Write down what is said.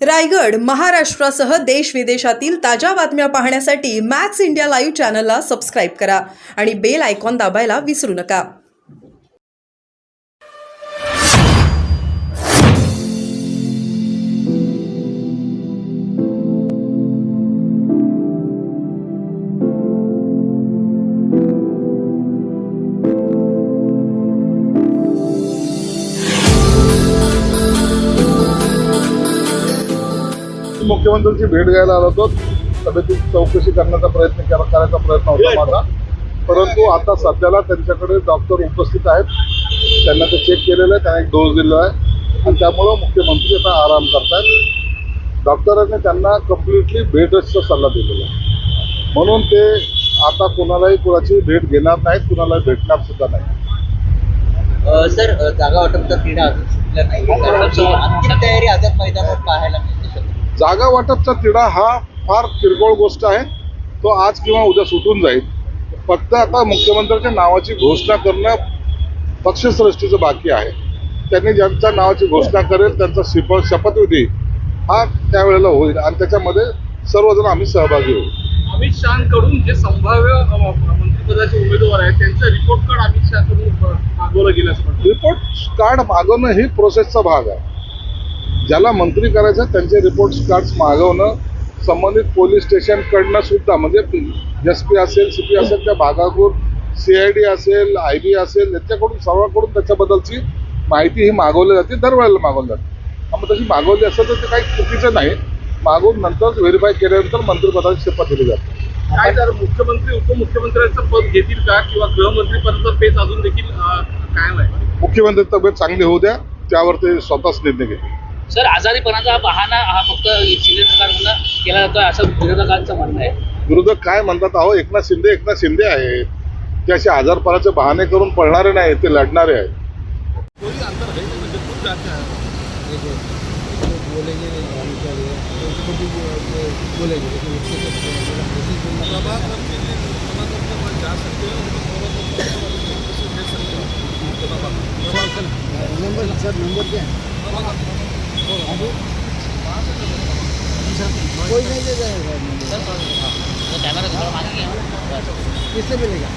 रायगड, महाराष्ट्रासह देश विदेशातील ताज्या बातम्या पाहण्यासाठी मॅक्स इंडिया लाईव्ह चॅनलला सबस्क्राईब करा आणि बेल आयकॉन दाबायला विसरू नका. मुख्यमंत्र्यांची भेट घ्यायला आलो होतो. तब्येतीची चौकशी करायचा प्रयत्न होता माझा, परंतु आता सध्याला त्यांच्याकडे डॉक्टर उपस्थित आहेत. त्यांना ते चेक केलेलं आहे, त्यांना एक डोस दिलेला आहे आणि त्यामुळं मुख्यमंत्री आता आराम करतात. डॉक्टरांनी त्यांना कम्प्लिटली बेड रेस्टचा सल्ला दिलेला आहे, म्हणून ते आता कुणाची भेट घेणार नाहीत, कुणाला भेटणार सुद्धा नाही. सर, जागा वाटपचा तिढा अजून सुटला नाही. अंतिम तयारी आझाद मैदानावर पाहायला मिळते. जागा वाटपचा तिढा हा फार किरकोळ गोष्ट आहे, तो आज किंवा उद्या सुटून जाईल. फक्त आता मुख्यमंत्र्यांच्या नावाची घोषणा करणं पक्षश्रेष्ठीचं बाकी आहे. त्यांनी ज्यांच्या नावाची घोषणा करेल त्यांचा शपथविधी हा त्यावेळेला होईल आणि त्याच्यामध्ये सर्वजण आम्ही सहभागी होऊ. अमित शहाकडून जे संभाव्य मंत्रिपदाचे उमेदवार आहेत त्यांचं रिपोर्ट कार्ड अमित शहाकडून मागवलं गेलं असं म्हणतात. रिपोर्ट कार्ड मागवणं ही प्रोसेसचा भाग आहे. ज्याला मंत्री करायचं त्यांचे रिपोर्ट कार्ड्स मागवणं, संबंधित पोलीस स्टेशनकडनं सुद्धा म्हणजे SP असेल, CP असेल, त्या भागाकडून CID असेल, IB असेल, याच्याकडून सर्वांकडून त्याच्याबद्दलची माहिती ही मागवली जाते, दरवेळेला मागवली जाते. मग तशी मागवली असेल तर ते काही चुकीचं नाही. मागवून नंतर व्हेरीफाय केल्यानंतर मंत्रिपदाची शपथ दिली जाते. काय जर मुख्यमंत्री उपमुख्यमंत्र्यांचं पद घेतील का किंवा गृहमंत्री पदाचा पेच अजून देखील कायम आहे? मुख्यमंत्री तब्येत चांगली होऊ द्या, त्यावर ते स्वतःच निर्णय घेतील. सर, आजारीपणाचा बहाणा हा फक्त शिंदे सरकारकडून केला जातो असं विरोधकांचं म्हणणं आहे. विरोधक काय म्हणतात, अहो एकनाथ शिंदे आहेत, ते असे आजारपणाचे बहाणे करून पळणारे नाही, ते लढणारे आहेत. कोई नहीं दे जाएगा। कैमरा थोड़ा मांगी किससे मिलेगा?